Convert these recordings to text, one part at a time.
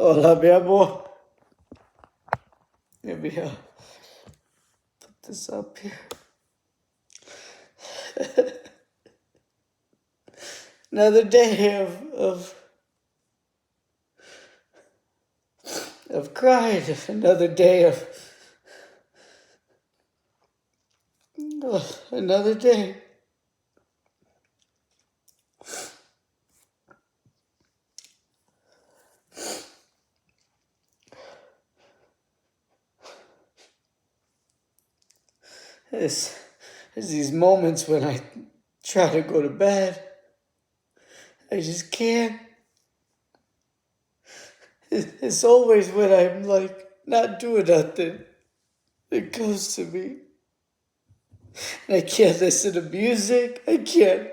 Hola, mi amor. Let me put this up here. Another day of crying. Another day of another day. There's these moments when I try to go to bed. I just can't. It's always when I'm like not doing nothing. It comes to me. And I can't listen to music. I can't.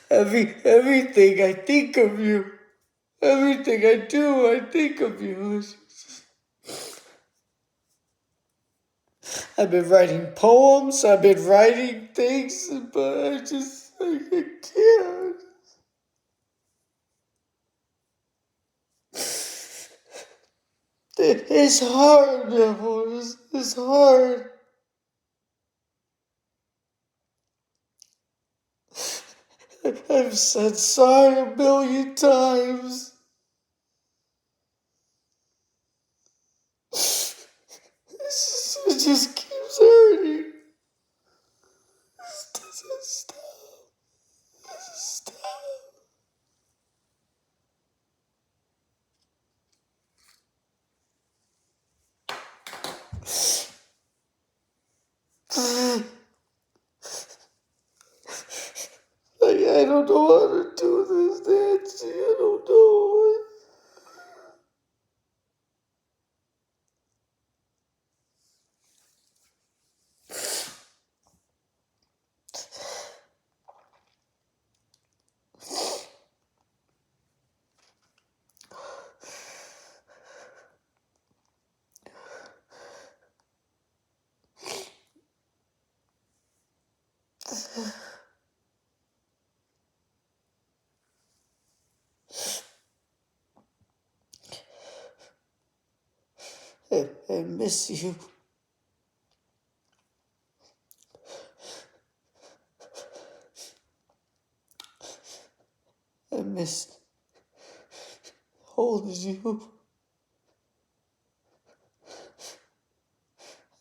Everything I think of you. Everything I do, I think of you. I've been writing poems. I've been writing things, but I can't. It's hard, Neville. It's hard. I've said sorry a million times. It just keeps hurting. It doesn't stop. It doesn't stop. I don't know how to do this, Nancy. I don't know. I miss you. I miss holding you.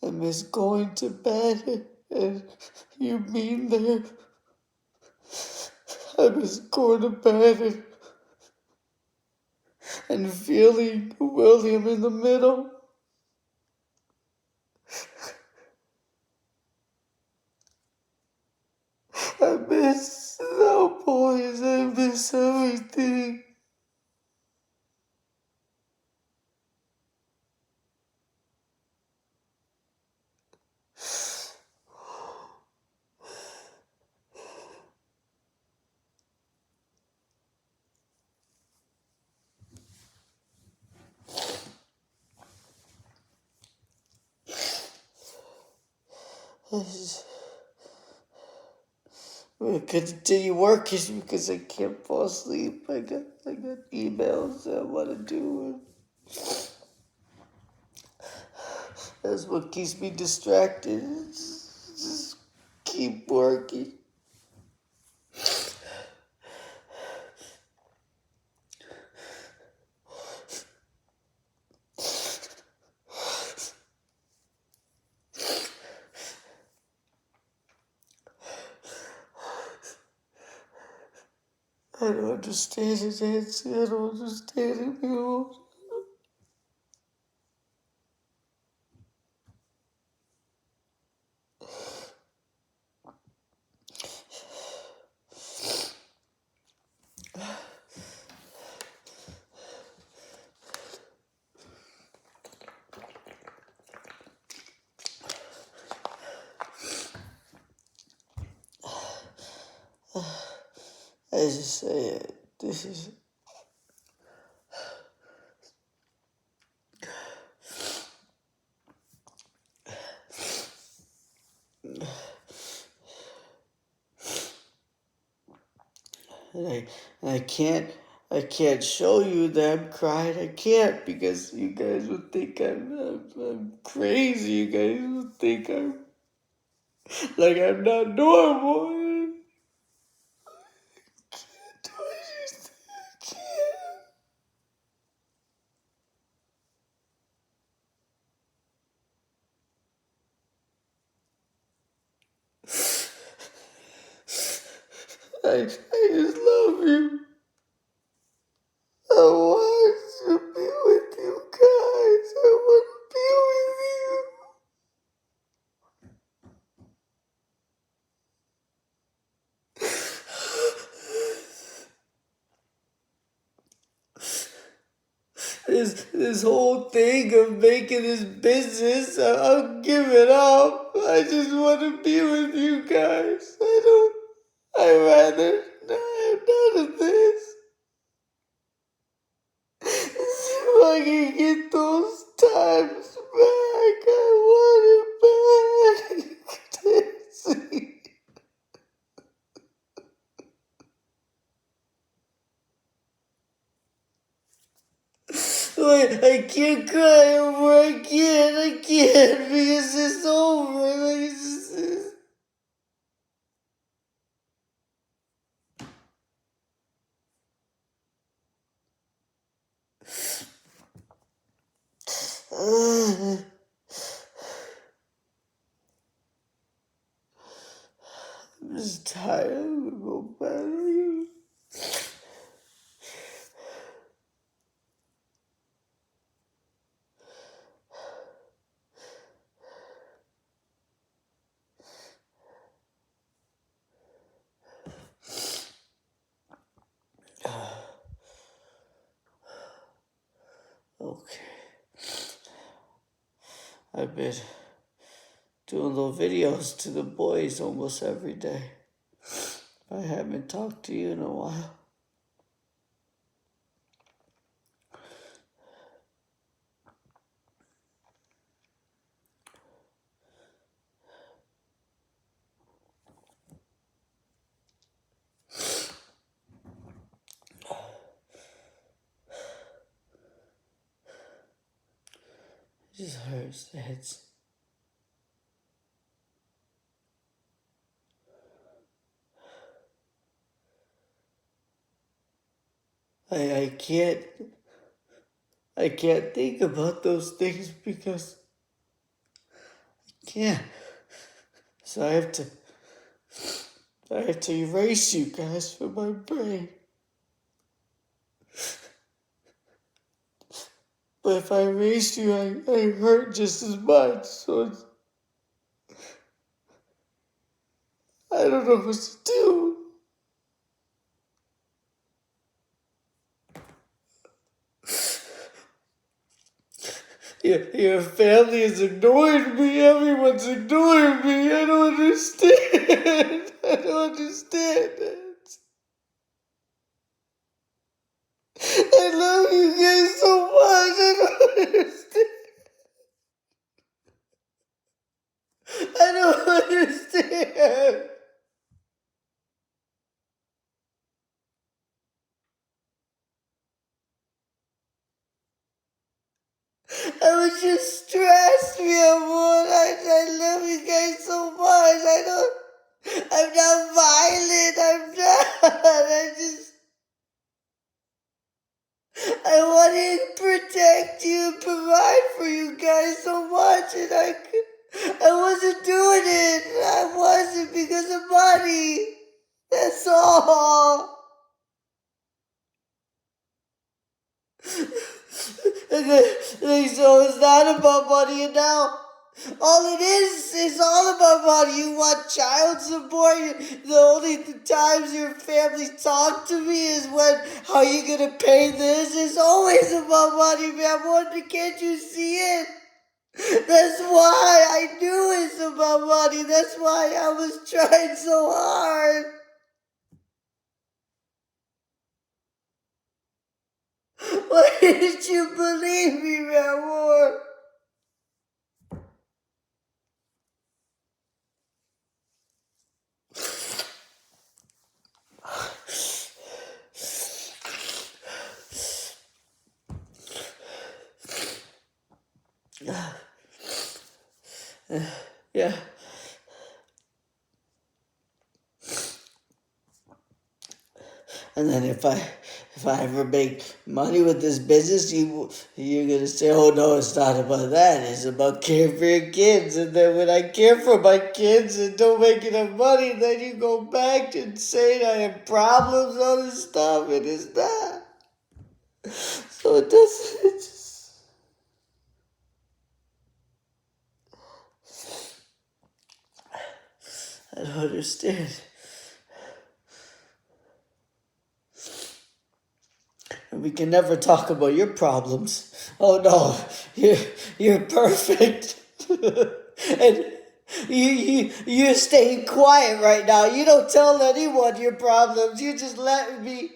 I miss going to bed and you being there. I miss going to bed and feeling William in the middle. I miss the boys. I miss everything. We'll continue working because I can't fall asleep. I got emails I want to do. That's what keeps me distracted. Just keep working. I don't understand it, Nancy. I don't understand it, people. I just say this is. And I can't I can't show you that I'm crying. I can't because you guys would think I'm crazy. You guys would think I'm not normal. I just love you. I want to be with you guys. I want to be with you. This whole thing of making this business, I'll give it up. I just want to be with you guys. I'd rather not have none of this. So I can get those times back. I want it back. Wait, I can't cry anymore. I can't because it's over. Like, I'm just tired. I'm gonna go back. Okay. I've been doing little videos to the boys almost every day. I haven't talked to you in a while. It just hurts. I can't think about those things because I can't. So I have to erase you guys from my brain. But if I erase you, I hurt just as much. So I don't know what to do. Your family is ignoring me. Everyone's ignoring me. I don't understand. I don't understand it. I love you guys so much. I don't understand. I don't understand. I was just stressed, me, amor. I love you guys so much. I'm not violent. I'm not. I wanted to protect you and provide for you guys so much, and I wasn't doing it. I wasn't because of money. That's all. So it's not about money, and now all it is all about money. You want child support. The only times your family talk to me is when, how are you gonna pay this? It's always about money, man. Can't you see it? That's why I knew it's about money. That's why I was trying so hard. Why didn't you believe me, man? Yeah. And then if I ever make money with this business, you're gonna say, oh no, it's not about that. It's about caring for your kids. And then when I care for my kids and don't make enough money, then you go back and say I have problems, all this stuff, and it's not. So it doesn't. It just, I don't understand. And we can never talk about your problems. Oh no, you're perfect. And you're staying quiet right now. You don't tell anyone your problems. You just let me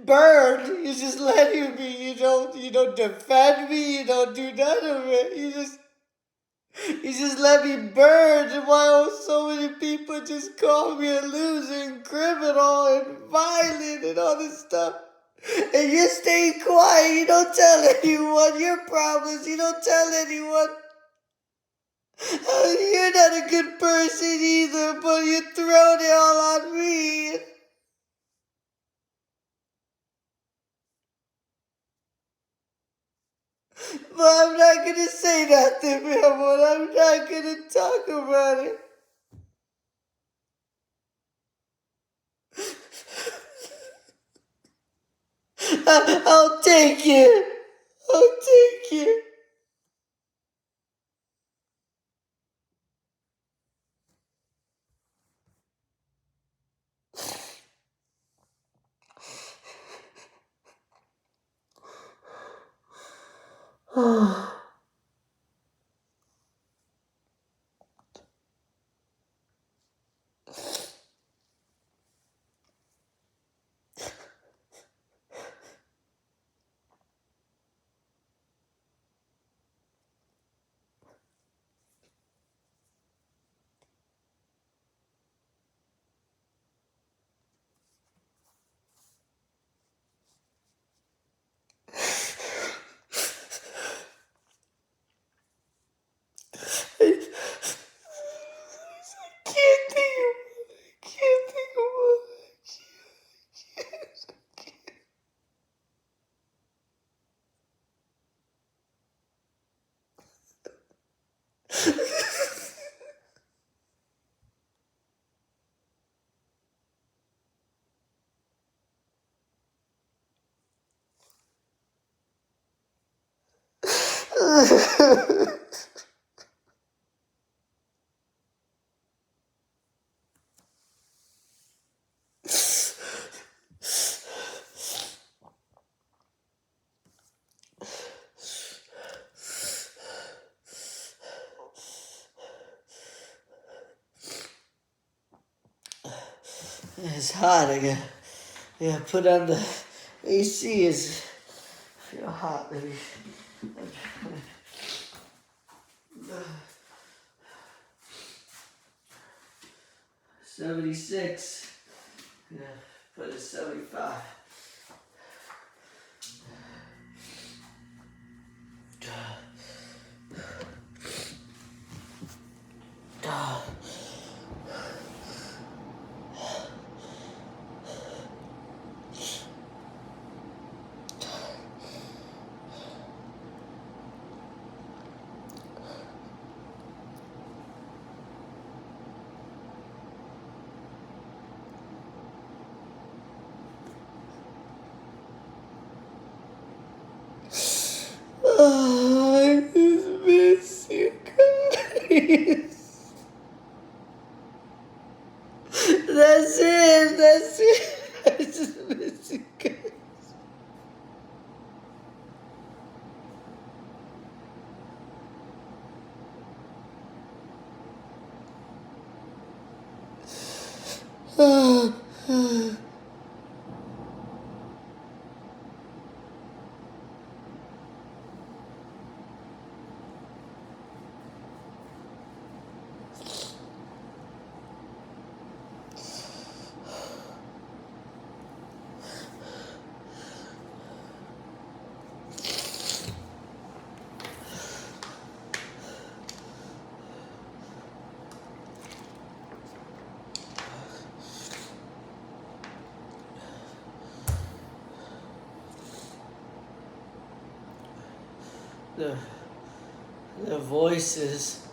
burn. You just letting me. You don't defend me. You don't do none of it. You just let me burn. And why so many people just call me a loser and criminal and violent and all this stuff. And you're staying quiet. You don't tell anyone your problems. You don't tell anyone. You're not a good person either, but you throw it all on me. But I'm not gonna say nothing, Ramon. I'm not gonna talk about it. I'll take it. I'll take it. Can't think of it. Can't think of it. It's hot. I gotta put on the AC. Is feel hot. Let me. 76. Yeah, put it 75. Oh, I just miss you guys. That's it. That's it. I just miss you guys. their, their voices,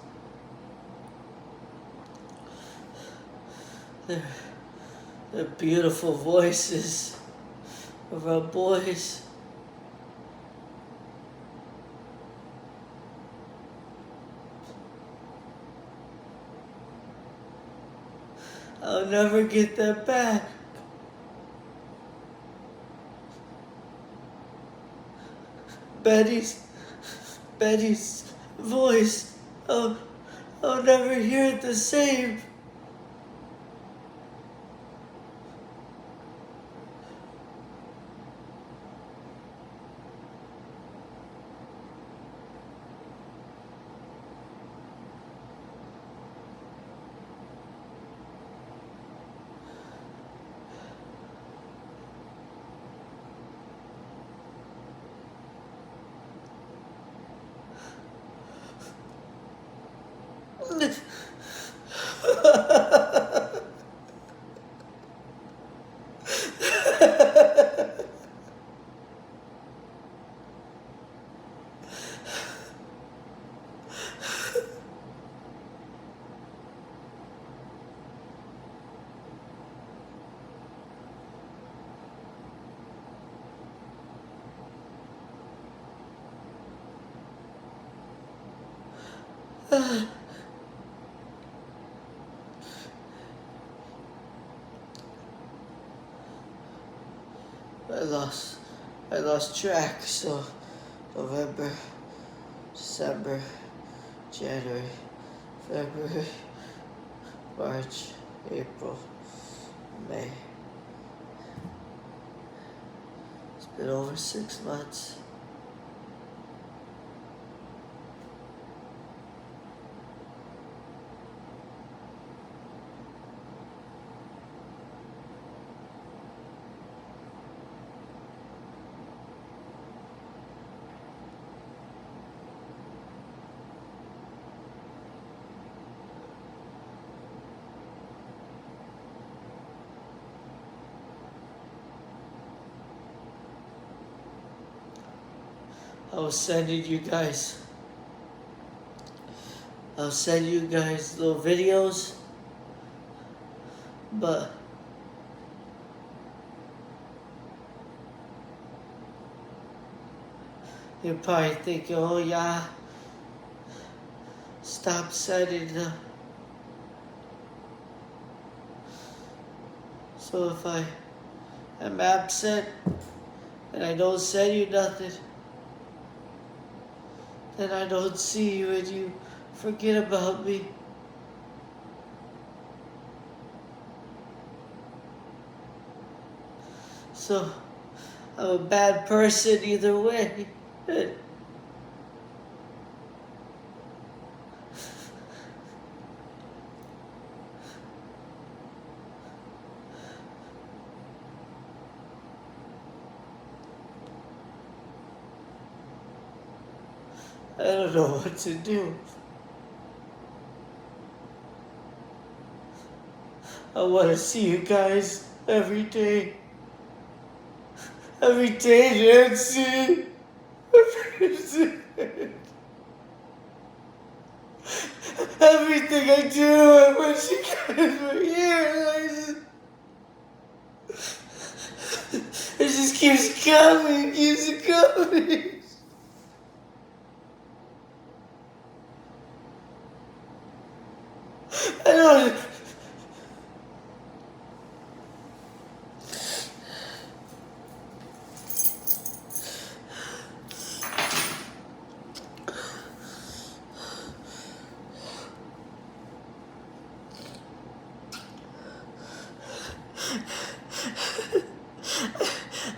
their, their beautiful voices of our boys. I'll never get that back. Betty's voice. I'll never hear it the same. I lost track. So November, December, January, February, March, April, May. It's been over 6 months. I was sending you guys I'll send you guys little videos, but you're probably thinking, oh yeah, stop sending them. So if I am absent and I don't send you nothing, then I don't see you and you forget about me. So I'm a bad person either way. I don't know what to do. I want to see you guys every day. Every day, Nancy. Everything I do, I wish you guys were here. It just keeps coming, keeps coming. I don't.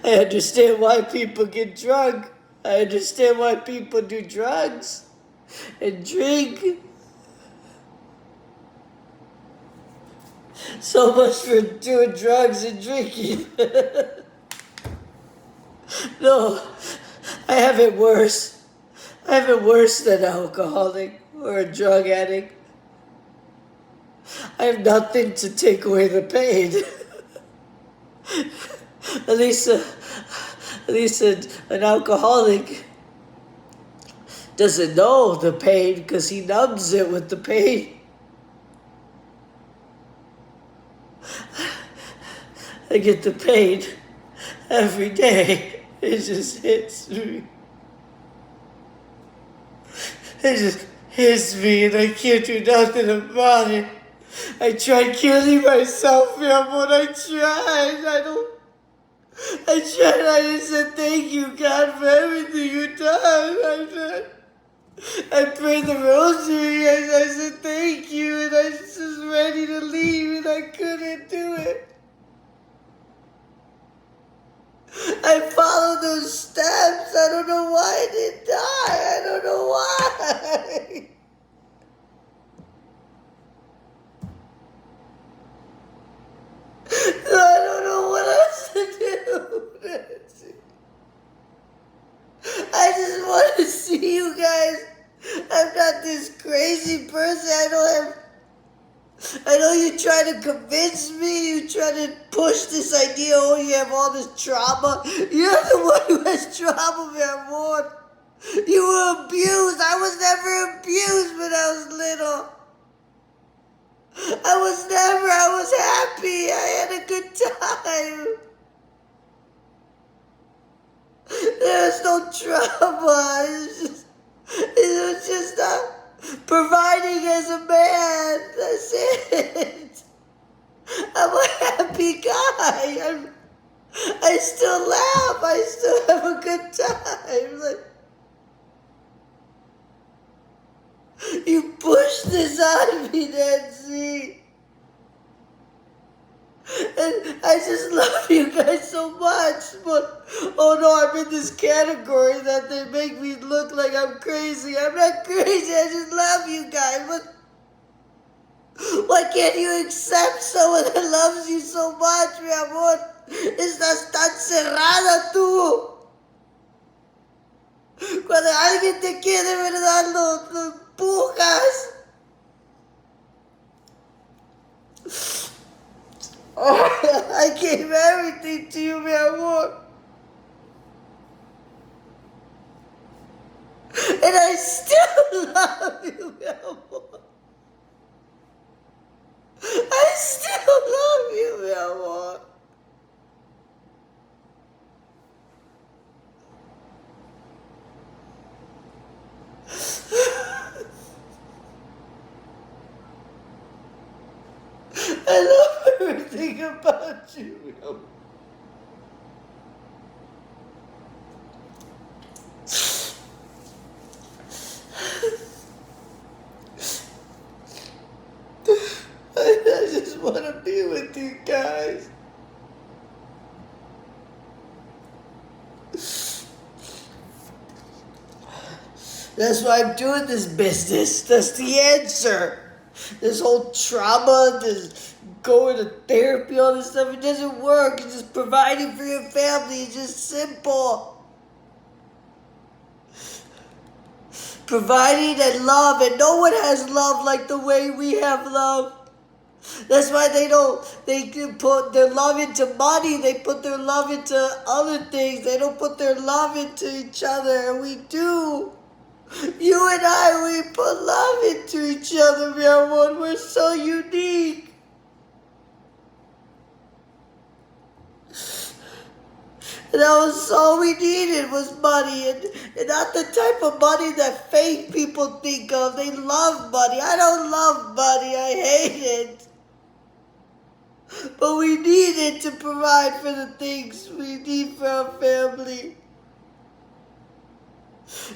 I understand why people get drunk. I understand why people do drugs and drink. So much for doing drugs and drinking. No, I have it worse. I have it worse than an alcoholic or a drug addict. I have nothing to take away the pain. At least an alcoholic doesn't know the pain because he numbs it with the pain. I get the pain every day. It just hits me. It just hits me and I can't do nothing about it. I tried killing myself, yeah, but I tried. I tried. I just said thank you, God, for everything you've done. I prayed the rosary and I said thank you, and I was just ready to leave and I couldn't do it. I followed those steps. I don't know why I didn't die. I don't know why. I don't know what else to do, Nancy. I just want to see you guys. I'm not this crazy person. I know you try to convince me. You try to push this idea. Oh, you have all this trauma. You're the one who has trauma, mi amor. You were abused. I was never abused when I was little. I was happy. I had a good time. There was no trauma. It was just providing as a man. That's it. I'm a happy guy. I still laugh. I still have a good time. Like, you push this on me, Nancy. And I just love you guys so much. But, oh no, I'm in this category that they make me look like I'm crazy. I'm not crazy. I just love you guys. But why can't you accept someone that loves you so much, mi amor? Estás tan cerrada tú. Cuando alguien te quiere de verdad, lo empujas. I gave everything to you, mi amor. And I still love you, mi amor. I still love you, mi amor. I love everything about you, mi amor. I just want to be with you guys. That's why I'm doing this business. That's the answer. This whole trauma, this going to therapy, all this stuff, it doesn't work. It's just providing for your family. It's just simple. Providing and love, and no one has love like the way we have love. That's why they can put their love into money. They put their love into other things. They don't put their love into each other, and we do. You and I, we put love into each other, mi amor. We're so unique. And that was all we needed was money, and not the type of money that fake people think of. They love money. I don't love money. I hate it. But we need it to provide for the things we need for our family.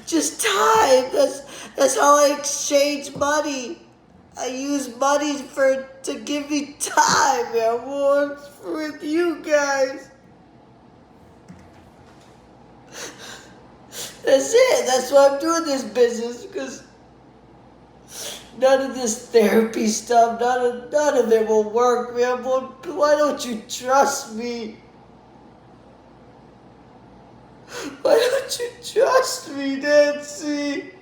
Just time. That's how I exchange money. I use money to give me time, man. With you guys. That's it. That's why I'm doing this business, because none of this therapy stuff, none of it will work, man. Why don't you trust me? Why don't you trust me, Nancy?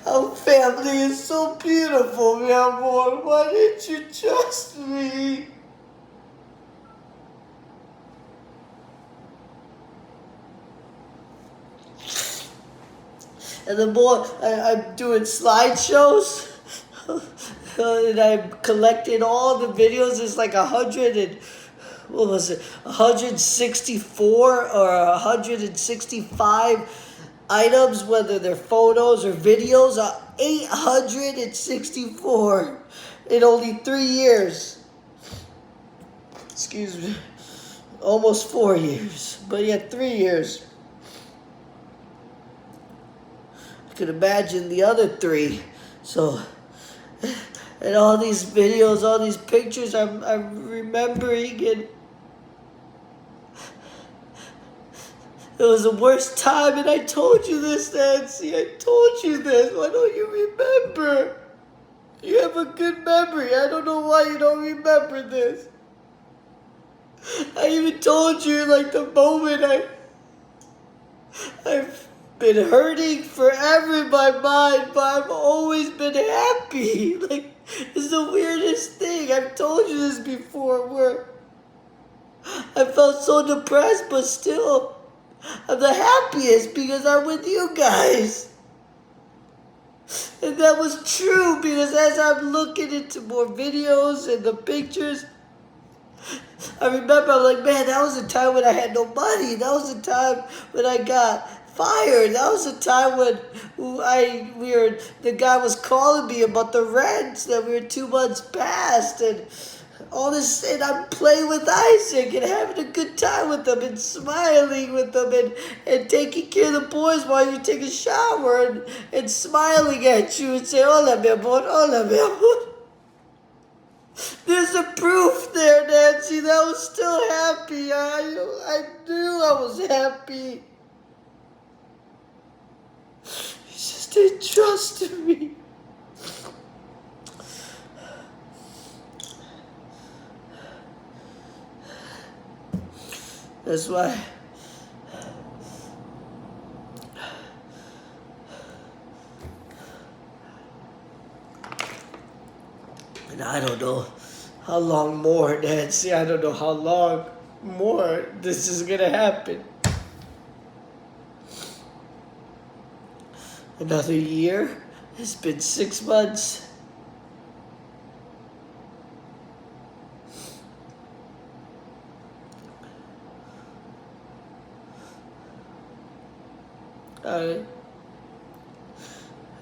I'll family is so beautiful, mi amor. Why didn't you trust me? And the more I'm doing slideshows, and I'm collecting all the videos. It's like 164 or 165 items, whether they're photos or videos. 864 in only 3 years. Excuse me. Almost 4 years. But yeah, 3 years. I could imagine the other 3. So, and all these videos, all these pictures, I'm remembering, and it was the worst time, and I told you this, Nancy. I told you this. Why don't you remember? You have a good memory. I don't know why you don't remember this. I even told you, like, the moment I've been hurting forever in my mind, but I've always been happy. Like, it's the weirdest thing. I've told you this before, where I felt so depressed, but still, I'm the happiest because I'm with you guys. And that was true, because as I'm looking into more videos and the pictures, I remember, I'm like, man, that was the time when I had no money. That was the time when I got fired. That was the time when the guy was calling me about the rent, that we were 2 months past, and all this, and I'm playing with Isaac and having a good time with them and smiling with them and taking care of the boys while you take a shower and smiling at you and say, hola, mi amor, hola, mi amor. There's a proof there, Nancy, that I was still happy. I knew I was happy. You just didn't trust me. That's why and I don't know how long more, Nancy. I don't know how long more this is gonna happen. Another year? It's been 6 months.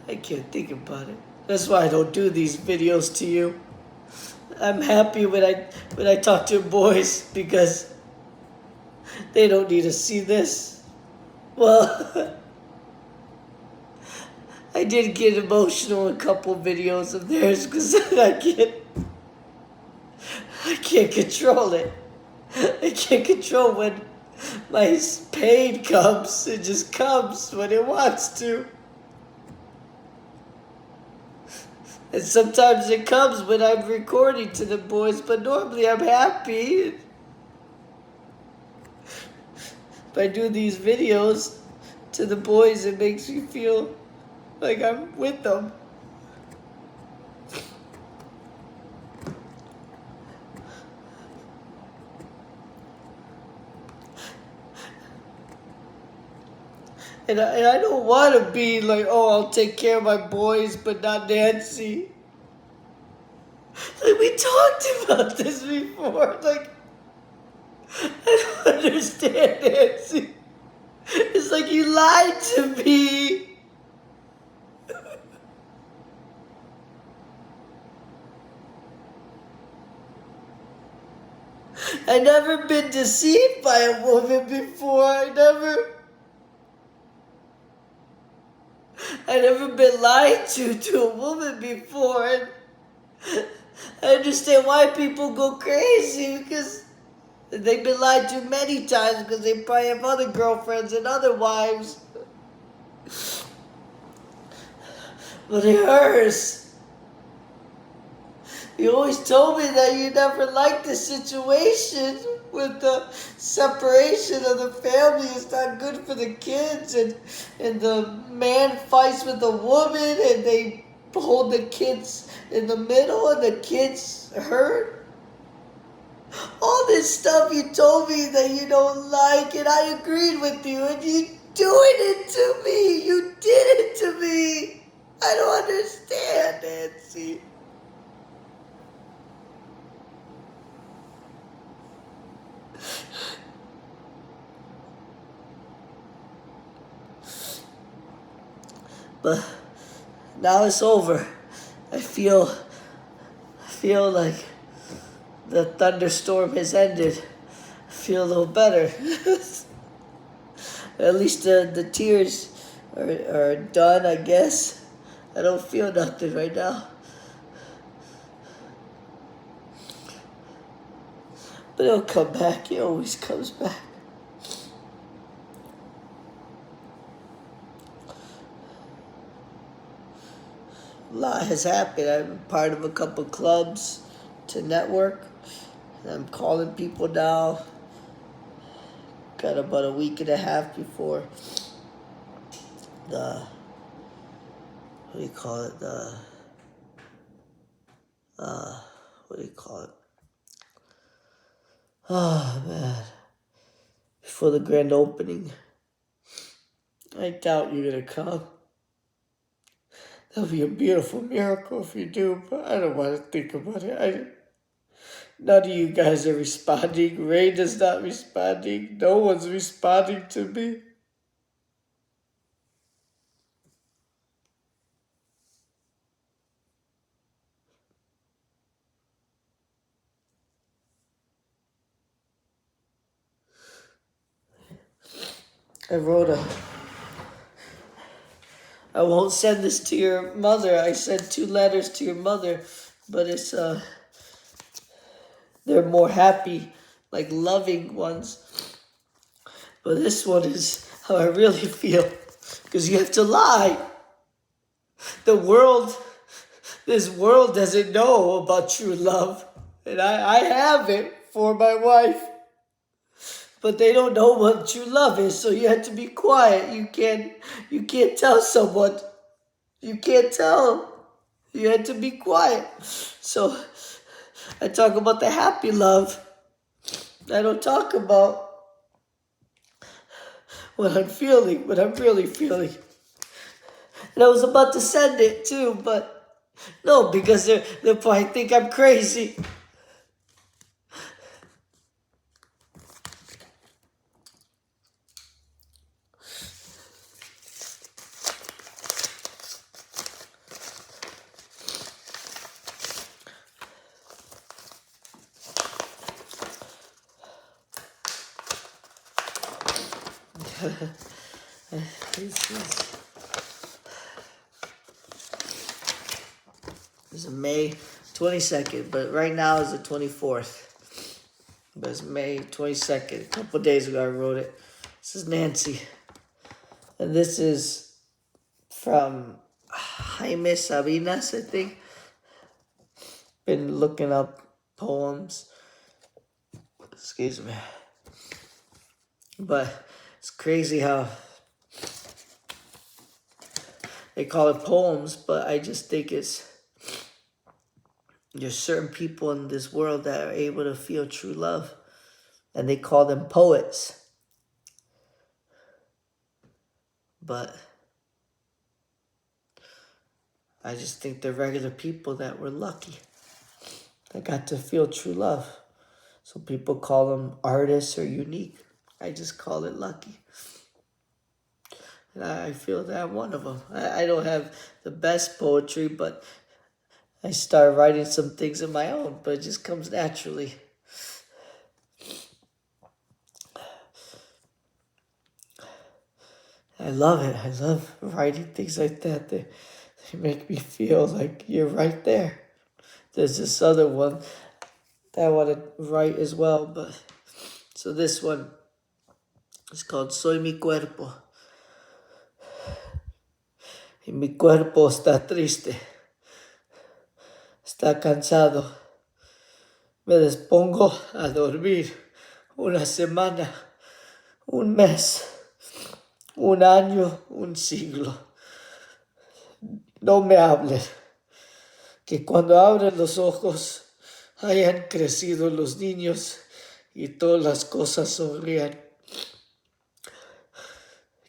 I can't think about it. That's why I don't do these videos to you. I'm happy when I talk to boys, because they don't need to see this. Well, I did get emotional in a couple videos of theirs because I can't control it. I can't control when my pain comes. It just comes when it wants to. And sometimes it comes when I'm recording to the boys, but normally I'm happy. If I do these videos to the boys, it makes me feel like I'm with them. And I don't want to be like, oh, I'll take care of my boys, but not Nancy. Like, we talked about this before. Like, I don't understand, Nancy. It's like you lied to me. I never been deceived by a woman before. I never been lied to a woman before. And I understand why people go crazy, because they've been lied to many times, because they probably have other girlfriends and other wives. But it hurts. You always told me that you never liked the situation with the separation of the family. It's not good for the kids, and the man fights with the woman, and they hold the kids in the middle, and the kids hurt. All this stuff you told me that you don't like, and I agreed with you, and you doing it to me. You did it to me. I don't understand, Nancy. But now it's over. I feel like the thunderstorm has ended. I feel a little better. At least the tears are done, I guess. I don't feel nothing right now. But it'll come back. It always comes back. A lot has happened. I'm part of a couple clubs to network. I'm calling people now. Got about a week and a half before the, what do you call it? What do you call it? Oh, man. Before the grand opening. I doubt you're going to come. That'll be a beautiful miracle if you do, but I don't want to think about it. None of you guys are responding. Rain is not responding. No one's responding to me. I won't send this to your mother. I sent 2 letters to your mother, but it's, they're more happy, like loving ones. But this one is how I really feel, because you have to lie. This world doesn't know about true love, and I have it for my wife. But they don't know what true love is, so you have to be quiet. You can't tell someone. You can't tell. You have to be quiet. So I talk about the happy love. I don't talk about what I'm feeling, what I'm really feeling. And I was about to send it too, but no, because they'll probably think I'm crazy. This is May 22nd, but right now is the 24th. But it's May 22nd. A couple days ago I wrote it. This is Nancy. And this is from Jaime Sabinas, I think. Been looking up poems. Excuse me. But it's crazy how they call it poems, but I just think there's certain people in this world that are able to feel true love, and they call them poets. But I just think they're regular people that were lucky, that got to feel true love. So people call them artists or unique. I just call it lucky. And I feel that I'm one of them. I don't have the best poetry, but I start writing some things of my own, but it just comes naturally. I love it. I love writing things like that. They make me feel like you're right there. There's this other one that I want to write as well, but so this one is called Soy mi cuerpo. Y mi cuerpo está triste. está cansado. Me dispongo a dormir 1 semana, 1 mes, 1 año, 1 siglo. No me hablen. Que cuando abren los ojos hayan crecido los niños y todas las cosas sonrían.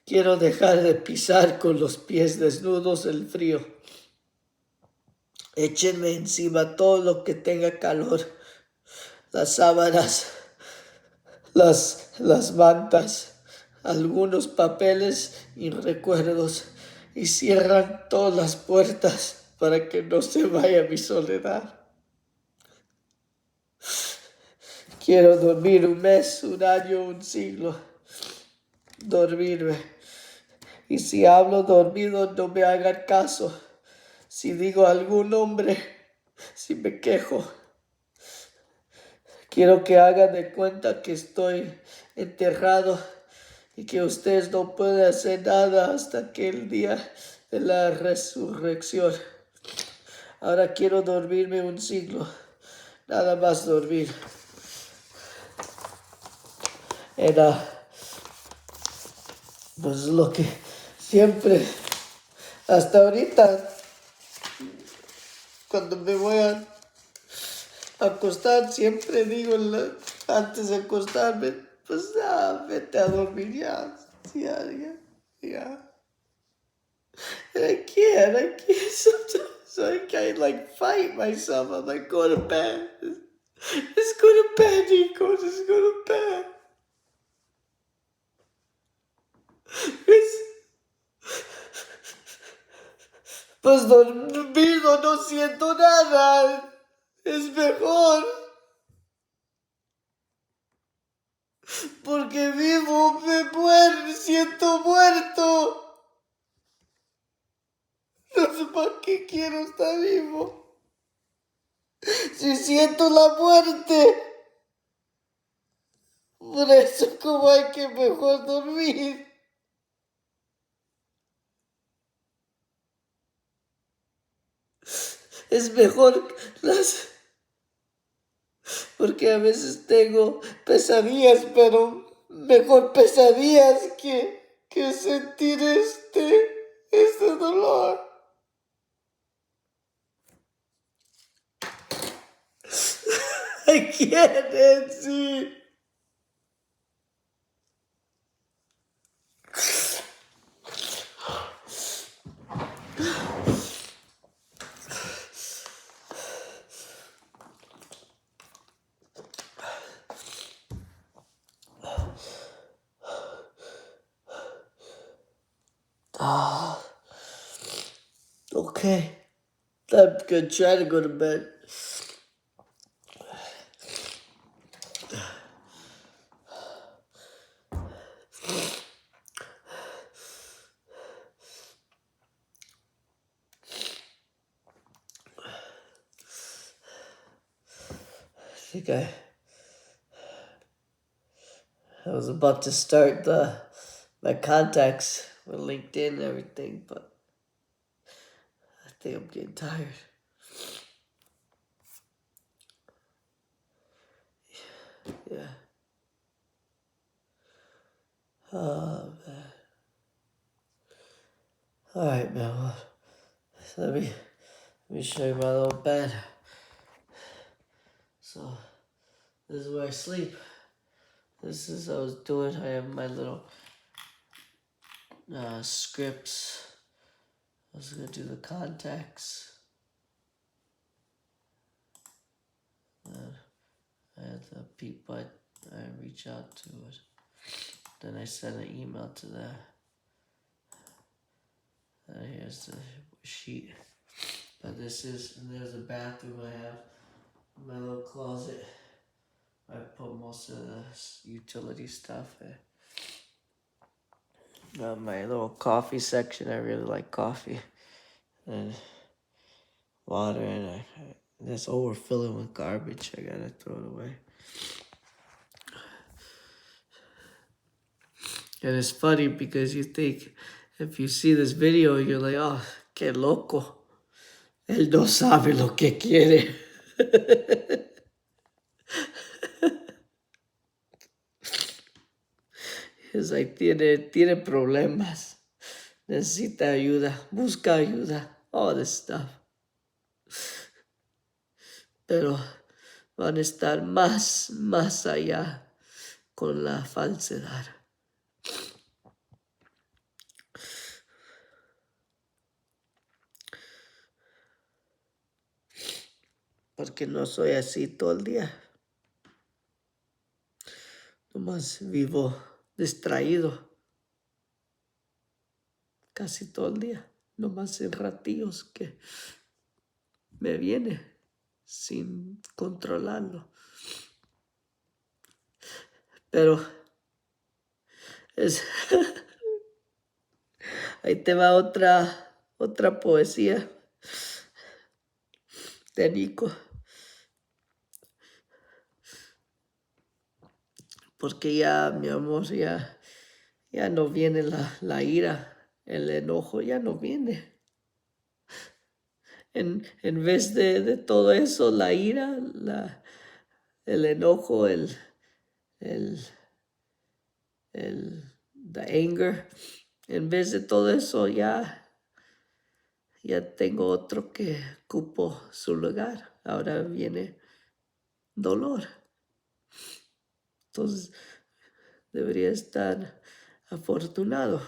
Quiero dejar de pisar con los pies desnudos el frío. Échenme encima todo lo que tenga calor. Las sábanas, las mantas, algunos papeles y recuerdos. Y cierran todas las puertas para que no se vaya mi soledad. Quiero dormir 1 mes, 1 año, 1 siglo. Dormirme. Y si hablo dormido, no me hagan caso. Si digo algún nombre, si me quejo, quiero que hagan de cuenta que estoy enterrado y que ustedes no pueden hacer nada hasta que el día de la resurrección. Ahora quiero dormirme 1 siglo, nada más dormir. Era pues lo que siempre, hasta ahorita, cuando me voy a acostar, siempre digo antes de acostarme, pues vete a dormir ya. I can't. Sometimes I like fight myself. I'm like, go to bed. Just go to bed, Nico. Just go to bed. Pues dormido no siento nada. Es mejor. Porque vivo me siento muerto. No sé para qué quiero estar vivo. Si siento la muerte. Por eso como hay que mejor dormir. Es mejor porque a veces tengo pesadillas, pero mejor pesadillas que sentir este dolor. I can't, Nancy. Okay. I'm gonna try to go to bed. I think I was about to start my contacts with LinkedIn and everything, but I think I'm getting tired. Yeah. Oh, man. Alright, man. Well, let me show you my little bed. So, this is where I sleep. This is what I was doing. I have my little scripts. I was gonna do the contacts. I had the people I reach out to it. Then I send an email to them. And here's the sheet. But and there's a bathroom I have. My little closet. I put most of the utility stuff in. My little coffee section. I really like coffee. And water. And that's overfilling with garbage. I gotta throw it away. And it's funny because you think, if you see this video, you're like, oh, que loco. Él no sabe lo que quiere. Es like, tiene problemas. Necesita ayuda. Busca ayuda. All this stuff. Pero van a estar más allá con la falsedad. Porque no soy así todo el día. Nomás vivo distraído casi todo el día. Nomás en ratillos que me viene sin controlarlo. Pero es ahí te va otra poesía de Nico. Porque ya, mi amor, ya no viene la ira, el enojo, ya no viene. En vez de todo eso, la ira, el enojo, the anger, en vez de todo eso, ya tengo otro que cupo su lugar. Ahora viene dolor. Entonces, debería estar afortunado.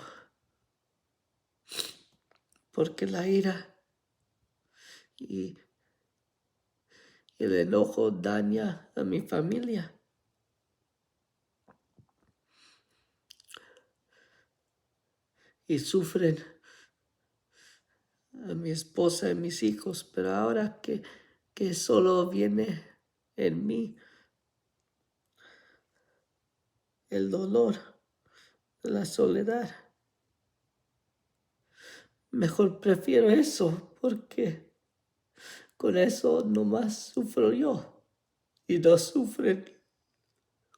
Porque la ira y el enojo daña a mi familia. Y sufren a mi esposa y mis hijos. Pero ahora que solo viene en mí el dolor, la soledad. Mejor prefiero eso porque con eso nomás sufro yo y no sufren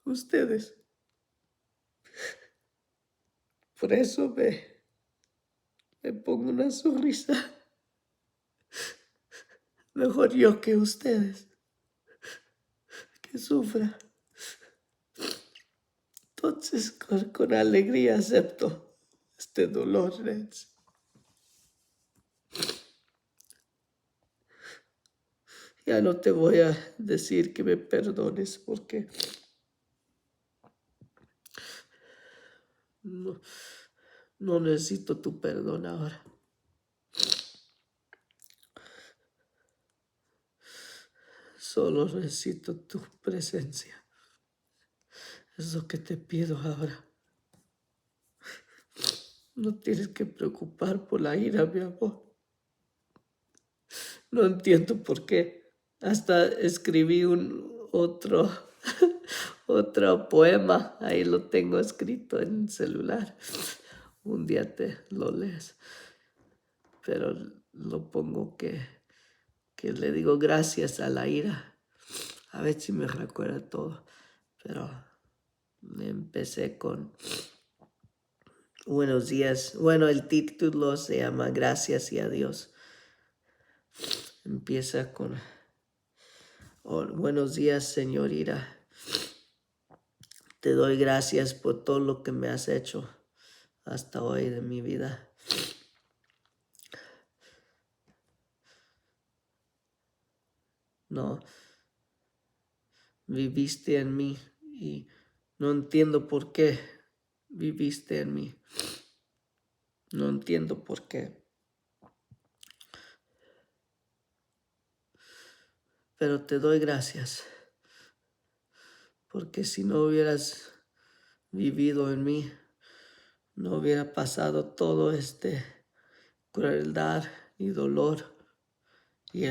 ustedes. Por eso me pongo una sonrisa. Mejor yo que ustedes, que sufra. Entonces con alegría acepto este dolor, Nets. Ya no te voy a decir que me perdones porque no necesito tu perdón ahora. Solo necesito tu presencia. Es lo que te pido ahora. No tienes que preocupar por la ira, mi amor. No entiendo por qué. Hasta escribí otro poema. Ahí lo tengo escrito en el celular. Un día te lo lees. Pero lo pongo que le digo gracias a la ira. A ver si me recuerda todo. Pero empecé con buenos días. Bueno, el título se llama Gracias y Adiós. Empieza con buenos días, señor Ira. Te doy gracias por todo lo que me has hecho hasta hoy de mi vida. No, viviste en mí y no entiendo por qué viviste en mí. No entiendo por qué. Pero te doy gracias. Porque si no hubieras vivido en mí, no hubiera pasado todo este crueldad y dolor y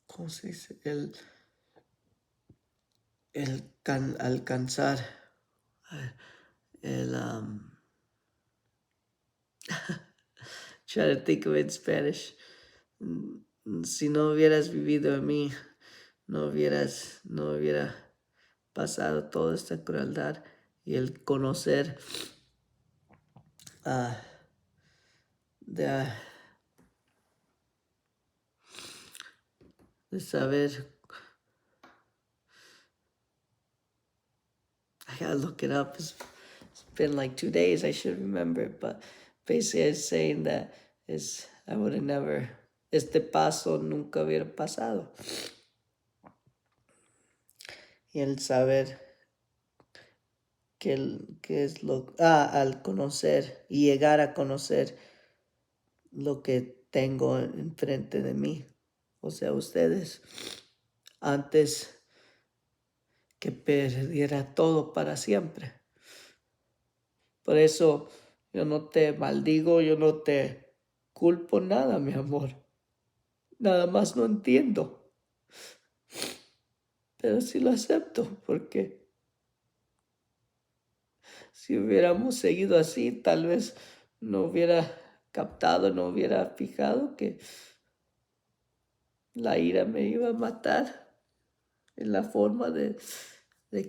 ¿cómo se dice? Alcanzar el try to think of it in Spanish. Si no hubieras vivido en mí, no hubiera pasado toda esta crueldad y el conocer de, de saber. I gotta look it up. It's been like 2 days. I should remember it, but basically it's saying that I would have never, este paso nunca hubiera pasado. Y el saber que es al conocer y llegar a conocer lo que tengo enfrente de mí, o sea, ustedes, antes que perdiera todo para siempre. Por eso yo no te maldigo, yo no te culpo nada, mi amor. Nada más no entiendo. Pero sí lo acepto, porque si hubiéramos seguido así, tal vez no hubiera captado, no hubiera fijado que la ira me iba a matar en la forma de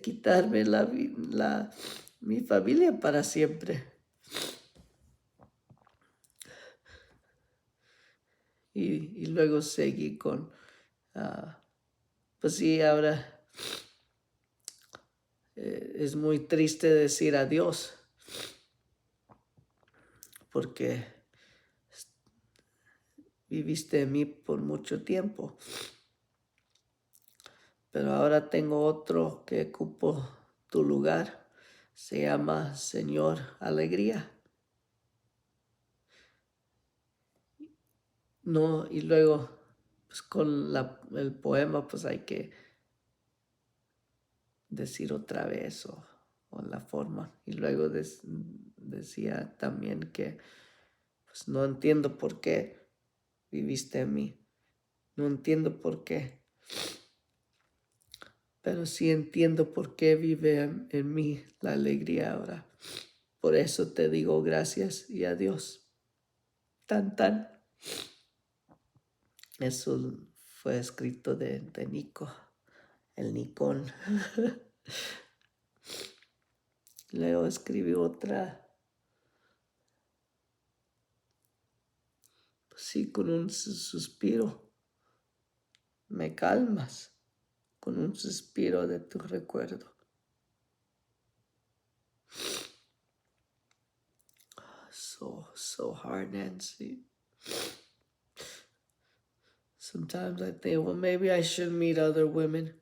quitarme mi familia para siempre. Y luego seguí con, pues sí, ahora es muy triste decir adiós, porque viviste en mí por mucho tiempo. Pero ahora tengo otro que ocupo tu lugar. Se llama Señor Alegría. No, y luego, pues con el poema, pues hay que decir otra vez o la forma. Y luego decía también que, pues no entiendo por qué viviste en mí. No entiendo por qué. Pero sí entiendo por qué vive en mí la alegría ahora. Por eso te digo gracias y adiós. Tan, tan. Eso fue escrito de Nico, el Nicón. Luego escribí otra, pues sí, con un suspiro. Me calmas con un suspiro de tu recuerdo. So hard, Nancy. Sometimes I think, well, maybe I should meet other women.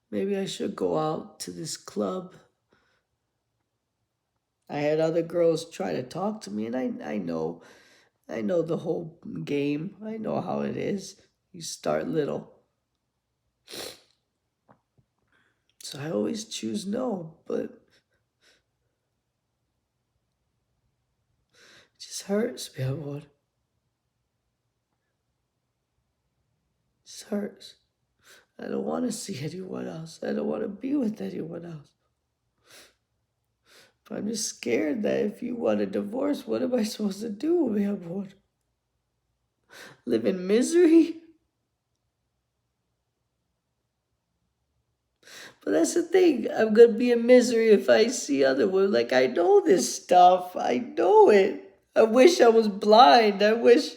Maybe I should go out to this club. I had other girls try to talk to me, and I know the whole game. I know how it is. You start little. So I always choose no, but it just hurts, mi amor. It just hurts. I don't want to see anyone else. I don't want to be with anyone else. But I'm just scared that if you want a divorce, what am I supposed to do, mi amor? Live in misery? But that's the thing. I'm going to be in misery if I see other women. Like, I know this stuff. I know it. I wish I was blind. I wish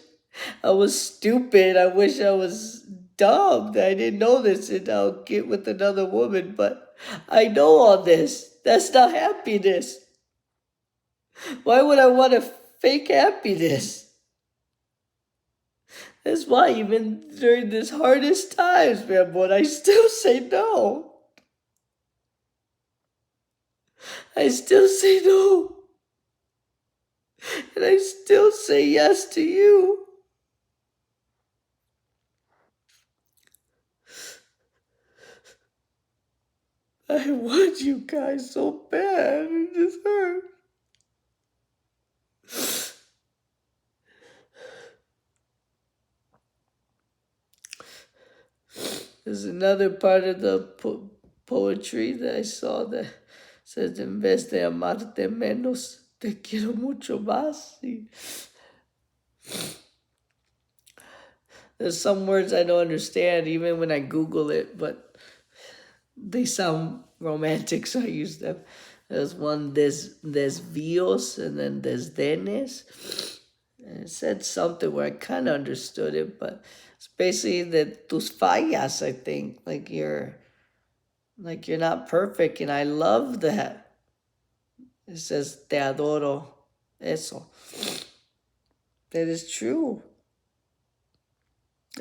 I was stupid. I wish I was dumb that I didn't know this and I'll get with another woman. But I know all this. That's not happiness. Why would I want a fake happiness? That's why even during this hardest times, man, but I still say no. I still say no. And I still say yes to you. I want you guys so bad. It just hurts. There's another part of the poetry that I saw that says, en vez de amarte menos, te quiero mucho más. There's some words I don't understand even when I Google it, but they sound romantic, so I use them. There's one, desvíos, and then desdenes. And it said something where I kind of understood it, but it's basically that tus fallas, I think. Like you're not perfect, and I love that. It says te adoro. Eso. That is true.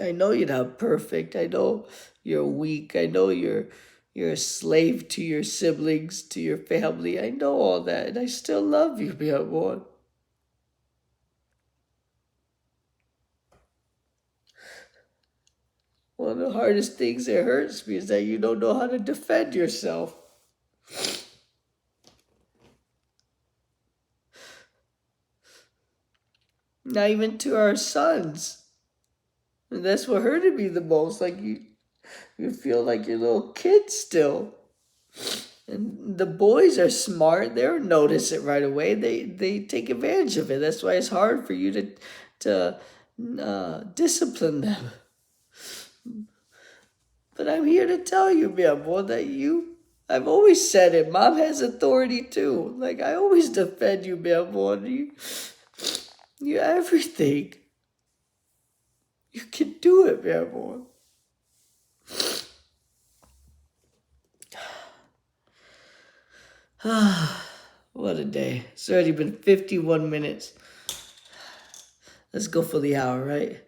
I know you're not perfect. I know you're weak. I know you're a slave to your siblings, to your family. I know all that, and I still love you, mi amor. One of the hardest things that hurts me is that you don't know how to defend yourself. Not even to our sons. And that's what hurted me the most. Like you feel like you're a little kid still. And the boys are smart. They'll notice it right away. They take advantage of it. That's why it's hard for you to discipline them. But I'm here to tell you, mi amor, that I've always said it. Mom has authority too. Like, I always defend you, mi amor. You everything. You can do it, mi amor. What a day. It's already been 51 minutes. Let's go for the hour, right?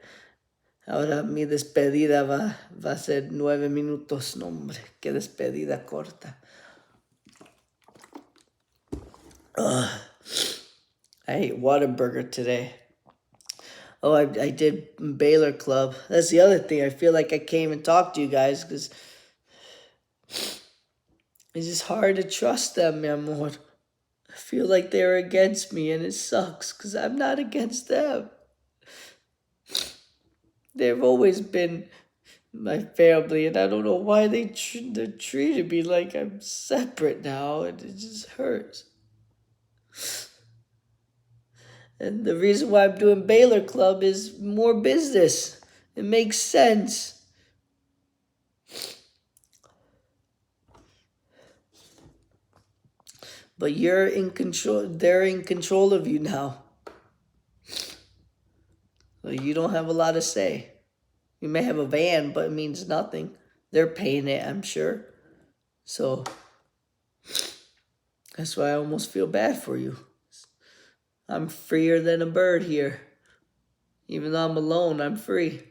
Ahora mi despedida va a ser 9 minutos. No, hombre, qué despedida corta. I ate Whataburger today. Oh, I did Baylor Club. That's the other thing. I feel like I came and talked to you guys because it's just hard to trust them, mi amor. I feel like they're against me, and it sucks because I'm not against them. They've always been my family, and I don't know why they're treated me like I'm separate now, and it just hurts. And the reason why I'm doing Baylor Club is more business. It makes sense. But you're in control. They're in control of you now. So you don't have a lot to say. You may have a van, but it means nothing. They're paying it, I'm sure. So that's why I almost feel bad for you. I'm freer than a bird here. Even though I'm alone, I'm free.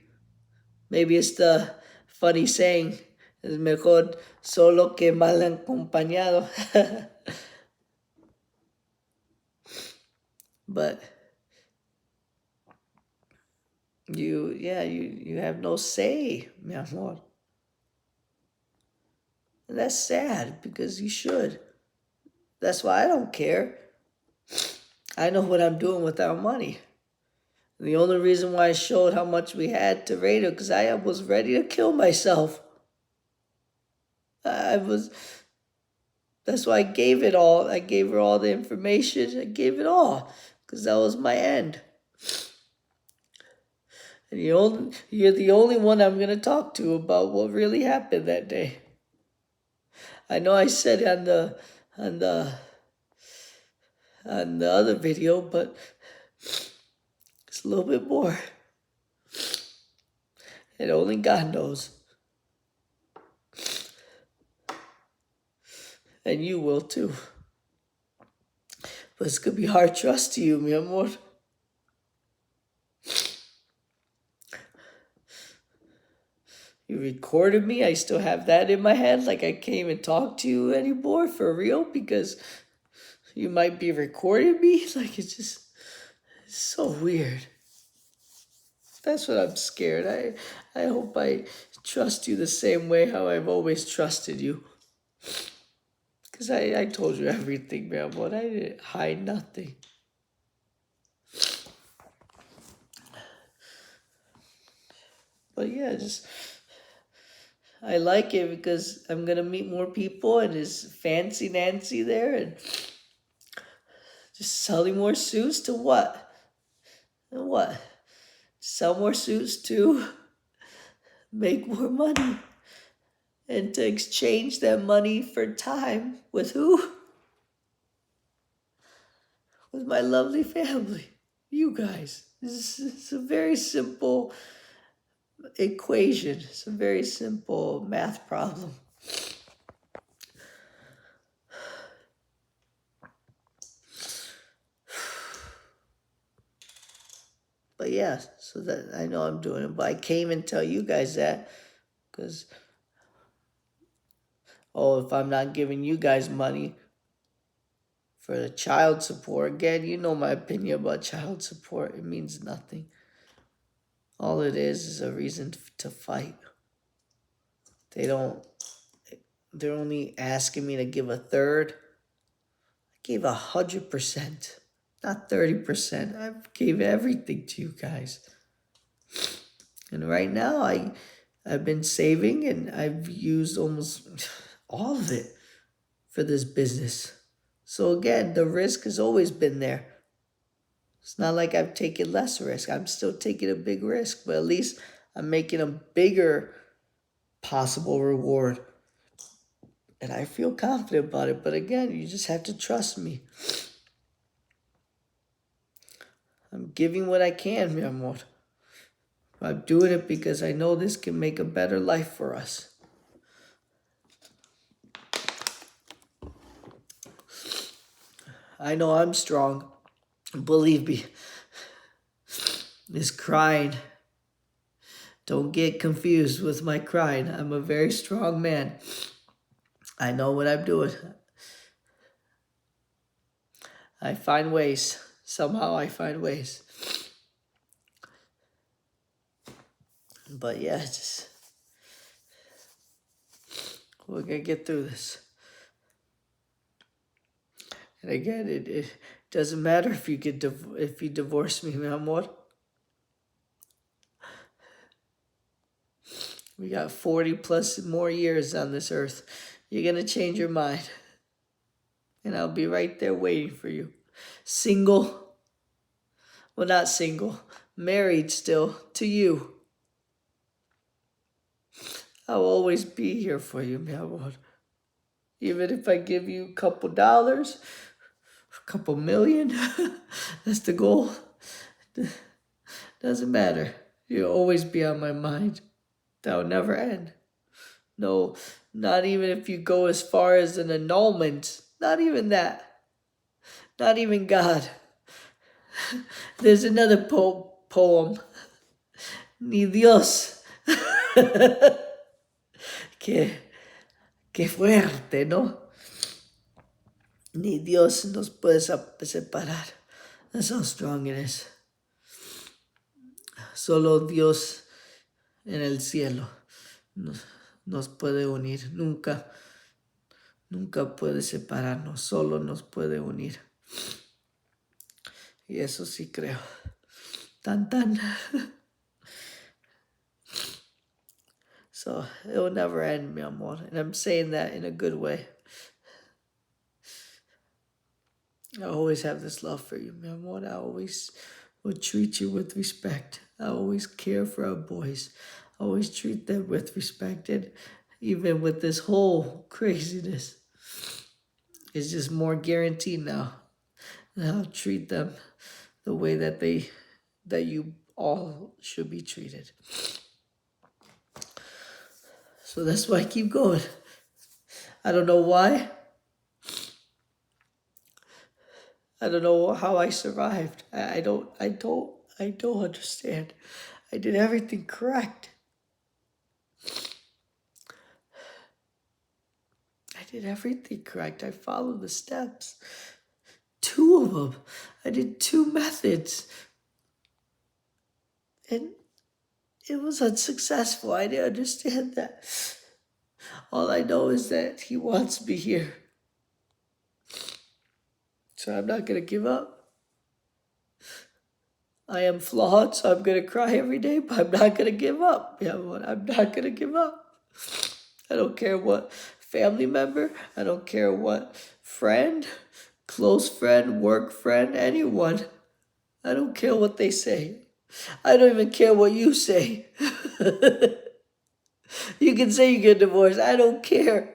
Maybe it's the funny saying, es mejor solo que mal acompañado. But you have no say, mi amor. And that's sad because you should. That's why I don't care. I know what I'm doing with our money. The only reason why I showed how much we had to Rita because I was ready to kill myself. That's why I gave it all. I gave her all the information. I gave it all because that was my end. And you're the only one I'm going to talk to about what really happened that day. I know I said on the other video, but it's a little bit more. And only God knows. And you will too. But it's going to be hard trust to you, mi amor. You recorded me. I still have that in my head. Like I can't even talk to you anymore for real because you might be recording me. Like it's so weird. That's what I'm scared. I hope I trust you the same way how I've always trusted you. Because I told you everything, man, but I didn't hide nothing. But yeah, I like it because I'm going to meet more people and there's fancy Nancy there and just selling more suits to what? And what? Sell more suits to make more money and to exchange that money for time with who? With my lovely family. You guys. It's a very simple equation. It's a very simple math problem. But yeah, so that I know I'm doing it. But I came and tell you guys that because, if I'm not giving you guys money for the child support, again, you know my opinion about child support. It means nothing. All it is a reason to fight. They don't, they're only asking me to give a third. I gave 100%, not 30%. I gave everything to you guys. And right now, I've been saving and I've used almost all of it for this business. So again, the risk has always been there. It's not like I've taken less risk. I'm still taking a big risk, but at least I'm making a bigger possible reward. And I feel confident about it. But again, you just have to trust me. I'm giving what I can, mi amor. I'm doing it because I know this can make a better life for us. I know I'm strong. Believe me. This crying. Don't get confused with my crying. I'm a very strong man. I know what I'm doing. I find ways. Somehow I find ways. But yeah, we're going to get through this. And again, it doesn't matter if you divorce me, mi amor. We got 40 plus more years on this earth. You're going to change your mind. And I'll be right there waiting for you. Single. Well, not single. Married still to you. I'll always be here for you, mi amor. Even if I give you a couple dollars, a couple million, that's the goal. Doesn't matter. You'll always be on my mind. That will never end. No, not even if you go as far as an annulment. Not even that. Not even God. There's another poem. Ni Dios. Qué fuerte, ¿no? Ni Dios nos puede separar. That's how strong it is. Solo Dios en el cielo nos puede unir. Nunca puede separarnos. Solo nos puede unir. Y eso sí creo. Tan. So it will never end, mi amor. And I'm saying that in a good way. I always have this love for you, mi amor. I always will treat you with respect. I always care for our boys. I always treat them with respect. And even with this whole craziness, it's just more guaranteed now. And I'll treat them the way that you all should be treated. So that's why I keep going. I don't know why. I don't know how I survived. I don't understand. I did everything correct. I followed the steps. 2 of them. I did 2 methods. And it was unsuccessful. I didn't understand that. All I know is that he wants me here. So I'm not going to give up. I am flawed, so I'm going to cry every day, but I'm not going to give up. I'm not going to give up. I don't care what family member, I don't care what friend, close friend, work friend, anyone. I don't care what they say. I don't even care what you say. You can say you get divorced. I don't care.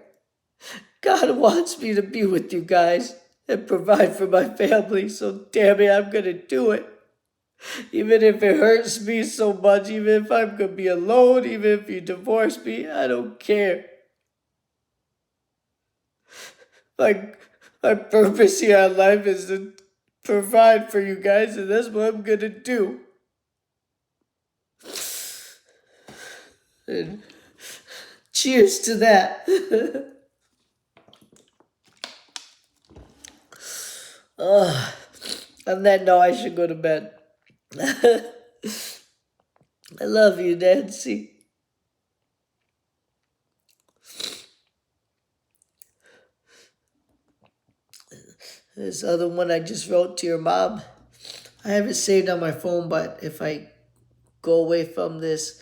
God wants me to be with you guys and provide for my family, so damn it, I'm going to do it. Even if it hurts me so much, even if I'm gonna be alone, even if you divorce me, I don't care. Like, my purpose here in life is to provide for you guys, and that's what I'm gonna do. And cheers to that. On that note, I should go to bed. I love you, Nancy. This other one I just wrote to your mom. I have it saved on my phone, but if I go away from this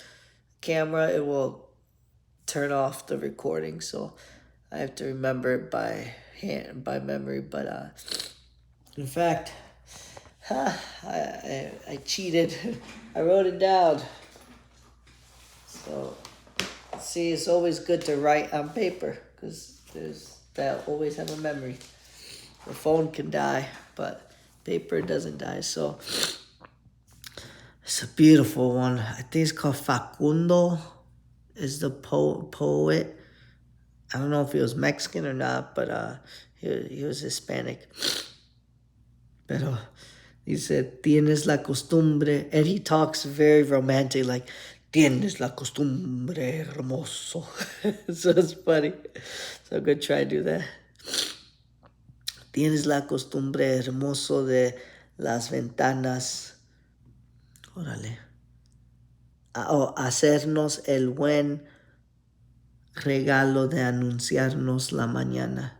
camera, it will turn off the recording. So I have to remember it by hand, by memory. But in fact, I cheated. I wrote it down. So see, it's always good to write on paper because that always have a memory. The phone can die, but paper doesn't die. So it's a beautiful one. I think it's called Facundo. Is the poet. I don't know if he was Mexican or not, but he was Hispanic. Pero he said, tienes la costumbre, and he talks very romantic, like, tienes la costumbre hermoso. So it's funny. So I'm going to try to do that. Tienes la costumbre hermoso de las ventanas. Órale. Hacernos el buen regalo de anunciarnos la mañana.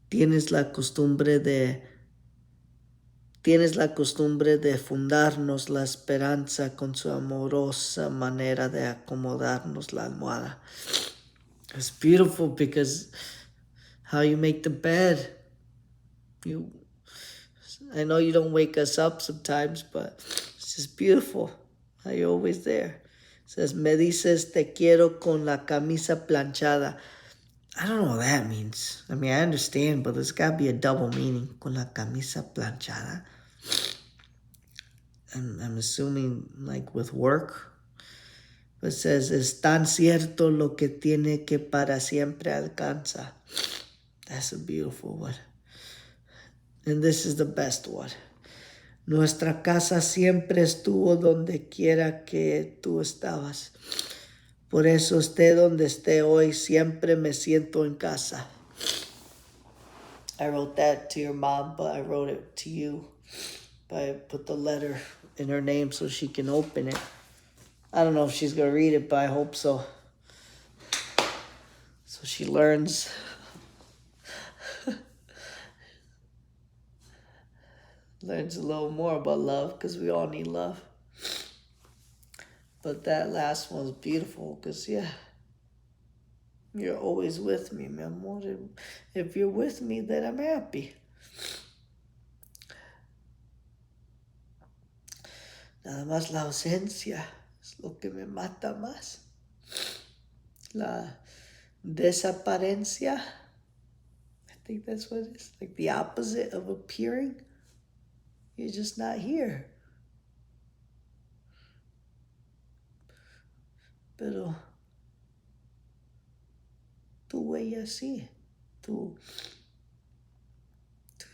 Tienes la costumbre de fundarnos la esperanza con su amorosa manera de acomodarnos la almohada. It's beautiful because how you make the bed. I know you don't wake us up sometimes, but it's just beautiful how you're always there. It says, me dices te quiero con la camisa planchada. I don't know what that means. I mean, I understand, but there's got to be a double meaning. Con la camisa planchada. I'm assuming like with work. It says, es tan cierto lo que tiene que para siempre alcanza. That's a beautiful one. And this is the best one. Nuestra casa siempre estuvo donde quiera que tú estabas. Por eso esté donde esté hoy, siempre me siento en casa. I wrote that to your mom, but I wrote it to you. I put the letter in her name so she can open it. I don't know if she's going to read it, but I hope so. So she learns. Learns a little more about love because we all need love. But that last one's beautiful because, yeah, you're always with me, mi amor. If you're with me, then I'm happy. Nada más la ausencia es lo que me mata más. La desaparencia. I think that's what it is. Like the opposite of appearing. You're just not here. Pero tu huella sí. Tu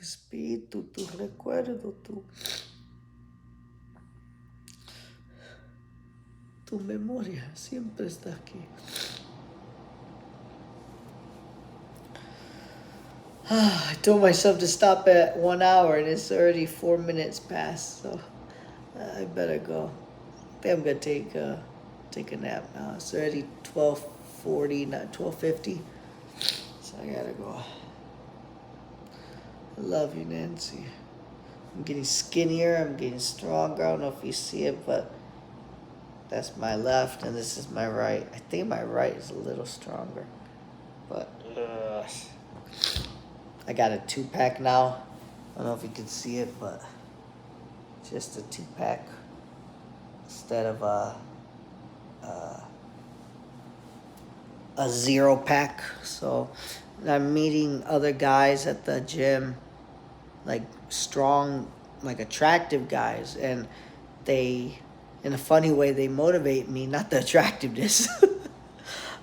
espíritu, tu recuerdo, tu memoria siempre está aquí. I told myself to stop at 1 hour and it's already 4 minutes past, so I better go. I think I'm gonna take a nap now. It's already 12:40, not 12:50, so I gotta go. I love you, Nancy. I'm getting skinnier, I'm getting stronger. I don't know if you see it, but that's my left and this is my right. I think my right is a little stronger, but I got a 2-pack now. I don't know if you can see it, but just a 2-pack instead of a 0-pack. So I'm meeting other guys at the gym, like strong like attractive guys, and they, in a funny way, they motivate me, not the attractiveness,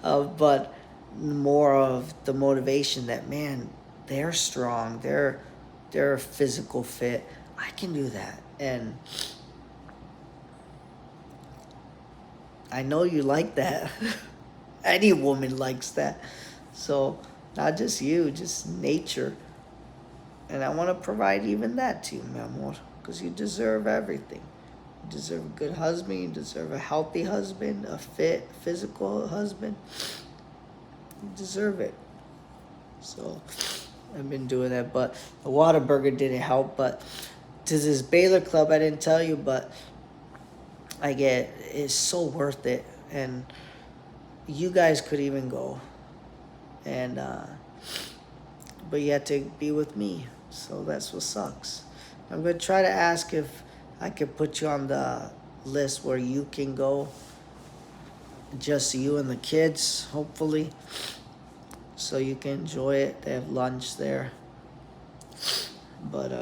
but more of the motivation that, man, they're strong, they're physical fit, I can do that. And I know you like that. Any woman likes that. So not just you, just nature. And I want to provide even that to you, mi amor, because you deserve everything. You deserve a good husband. You deserve a healthy husband, a fit, physical husband. You deserve it. So I've been doing that. But the Whataburger didn't help. But to this Baylor Club, I didn't tell you, but it's so worth it. And you guys could even go. And, but you had to be with me. So that's what sucks. I'm going to try to ask if I could put you on the list where you can go. Just you and the kids, hopefully. So you can enjoy it. They have lunch there. But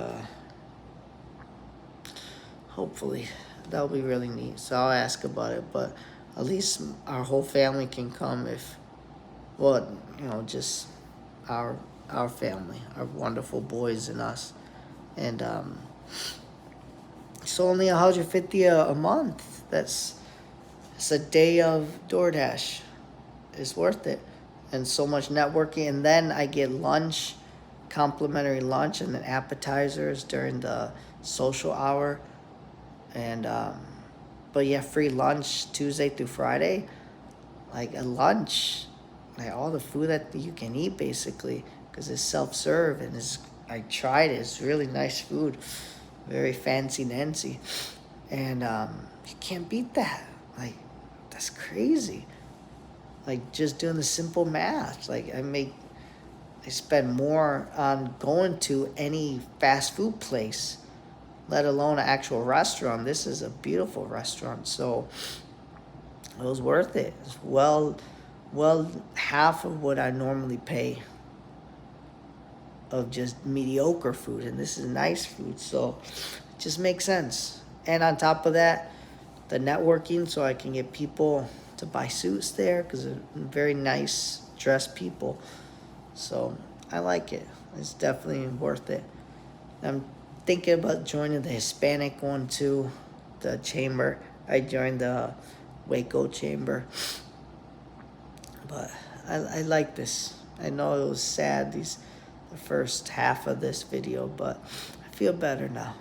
hopefully that'll be really neat. So I'll ask about it. But at least our whole family can come if, well, just our family, our wonderful boys and us. And it's only $150 a month. It's a day of DoorDash. It's worth it. And so much networking. And then I get lunch, complimentary lunch, and then appetizers during the social hour. And but yeah, free lunch Tuesday through Friday. Like a lunch, like all the food that you can eat basically, because it's self-serve. And I tried it. It's really nice food, very fancy Nancy. And you can't beat that. Like, that's crazy. Like, just doing the simple math. Like, I spend more on going to any fast food place, let alone an actual restaurant. This is a beautiful restaurant. So it was worth it. It's well half of what I normally pay of just mediocre food. And this is nice food. So it just makes sense. And on top of that, the networking, so I can get people to buy suits there, because they're very nice dressed people. So I like it. It's definitely worth it. I'm thinking about joining the Hispanic one too, the chamber. I joined the Waco chamber. But I like this. I know it was sad, the first half of this video, but I feel better now.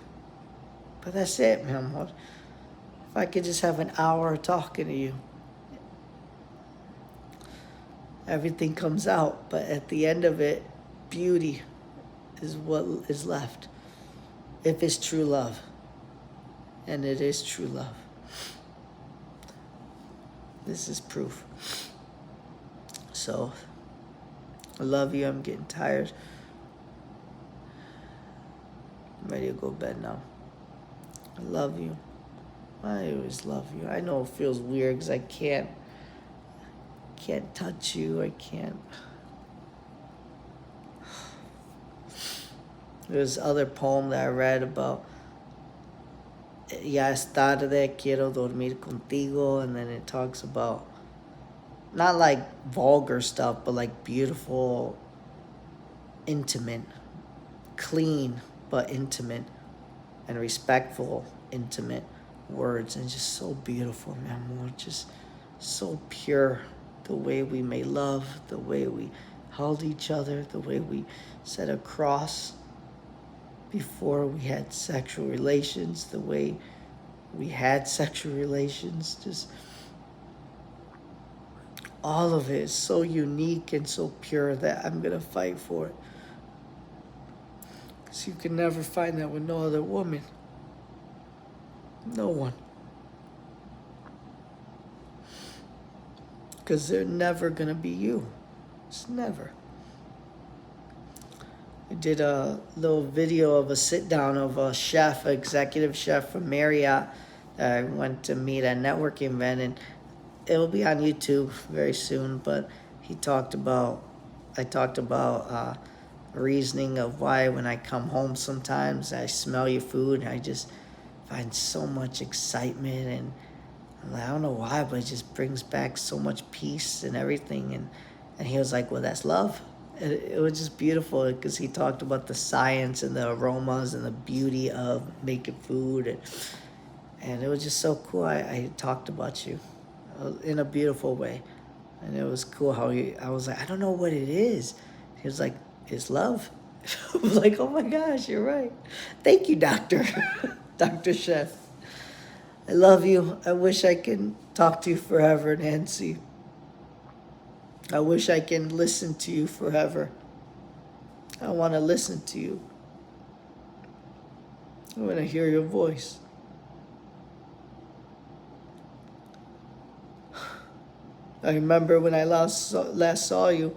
But that's it, man. If I could just have an hour talking to you, everything comes out. But at the end of it, beauty is what is left. If it's true love. And it is true love. This is proof. So, I love you. I'm getting tired. I'm ready to go to bed now. I love you. I always love you. I know it feels weird because I can't touch you. I can't. There's other poem that I read about. Ya es tarde, quiero dormir contigo. And then it talks about, not like vulgar stuff, but like beautiful, intimate, clean, but intimate, and respectful, intimate words. And just so beautiful, man. Just so pure. The way we made love, the way we held each other, the way we said a cross before we had sexual relations, the way we had sexual relations, just all of it is so unique and so pure that I'm gonna fight for it. Because you can never find that with no other woman. No one. Because they're never gonna be you. It's never. I did a little video of a sit down of a chef, executive chef from Marriott that I went to meet at a networking event, and it'll be on YouTube very soon. But I talked about reasoning of why when I come home sometimes I smell your food and I just find so much excitement, and I don't know why, but it just brings back so much peace and everything. And he was like, well, that's love. It was just beautiful because he talked about the science and the aromas and the beauty of making food. And it was just so cool. I talked about you in a beautiful way. And it was cool how I was like, I don't know what it is. He was like, it's love. I was like, oh my gosh, you're right. Thank you, doctor. Dr. Chef. I love you. I wish I could talk to you forever, Nancy. I wish I can listen to you forever. I want to listen to you. I want to hear your voice. I remember when I last saw you,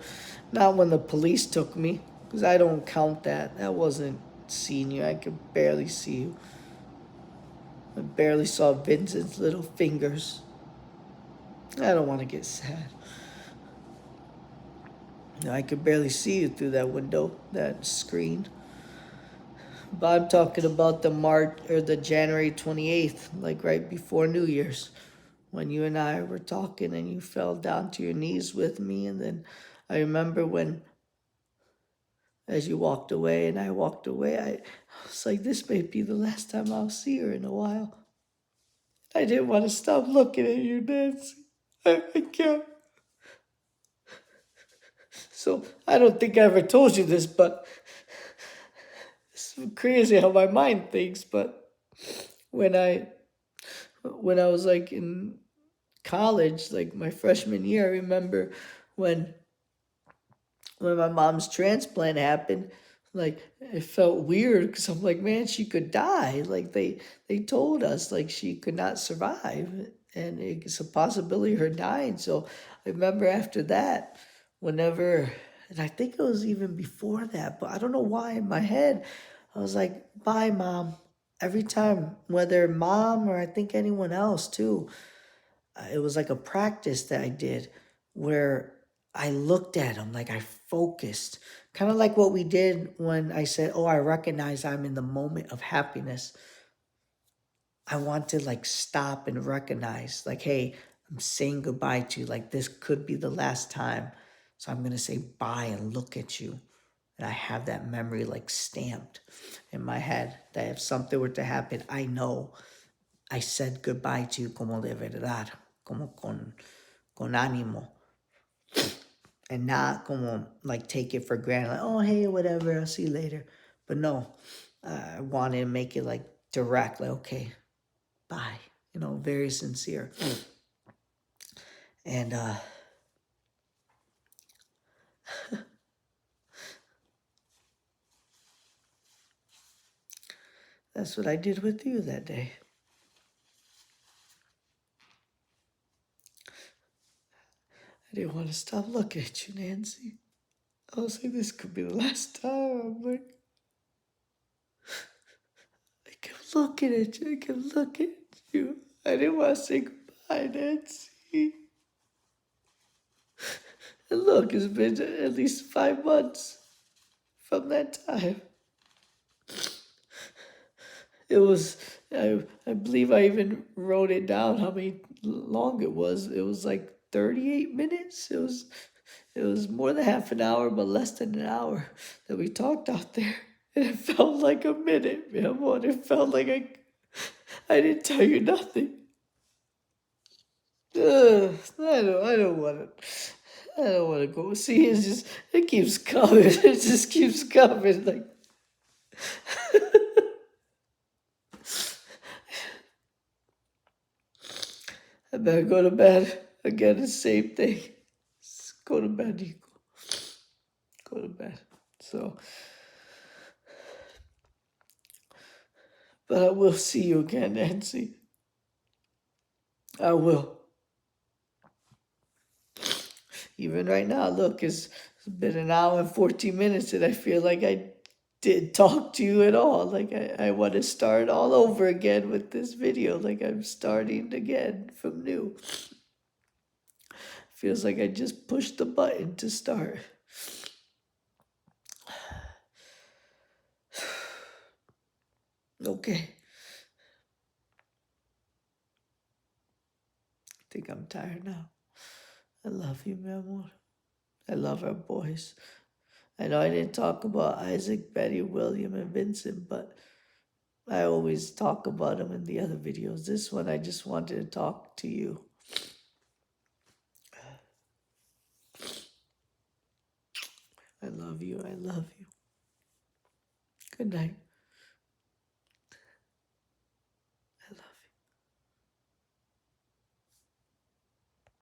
not when the police took me, because I don't count that. That wasn't seeing you. I could barely see you. I barely saw Vincent's little fingers. I don't want to get sad. I could barely see you through that window, that screen. But I'm talking about the January 28th, like right before New Year's, when you and I were talking and you fell down to your knees with me. And then I remember when, as you walked away and I walked away, I was like, this may be the last time I'll see her in a while. I didn't want to stop looking at you, Nancy. I can't. So I don't think I ever told you this, but it's crazy how my mind thinks. But when I was like in college, like my freshman year, I remember when my mom's transplant happened, like it felt weird because I'm like, man, she could die. Like they told us like she could not survive, and it's a possibility of her dying. So I remember after that, whenever, and I think it was even before that, but I don't know why in my head, I was like, bye, mom. Every time, whether mom or I think anyone else too, it was like a practice that I did where I looked at him, like I focused, kind of like what we did when I said, oh, I recognize I'm in the moment of happiness. I want to like stop and recognize, like, hey, I'm saying goodbye to you. Like this could be the last time. So I'm going to say bye and look at you. And I have that memory like stamped in my head that if something were to happen, I know I said goodbye to you como de verdad, como con ánimo, and not como like take it for granted, like, oh, hey, whatever, I'll see you later. But no, I wanted to make it like direct, like, okay, bye, very sincere. And that's what I did with you that day. I didn't want to stop looking at you, Nancy. I was like, this could be the last time. I'm like, I kept looking at you. I kept looking at you. I didn't want to say goodbye, Nancy. And look, it's been at least 5 months from that time. It was, I believe I even wrote it down how many long it was. It was like 38 minutes. It was more than half an hour, but less than an hour that we talked out there. And it felt like a minute, mi amor. It felt like I didn't tell you nothing. I don't want to. I don't want to go. See, it keeps coming. It just keeps coming. Like, I better go to bed. Again, the same thing. Just go to bed, Nico. Go to bed. So, but I will see you again, Nancy. I will. Even right now, look, it's been an hour and 14 minutes, and I feel like I didn't talk to you at all. Like, I want to start all over again with this video. Like, I'm starting again from new. Feels like I just pushed the button to start. Okay. I think I'm tired now. I love you, mi amor. I love our boys. I know I didn't talk about Isaac, Betty, William, and Vincent, but I always talk about them in the other videos. This one, I just wanted to talk to you. I love you. I love you. Good night.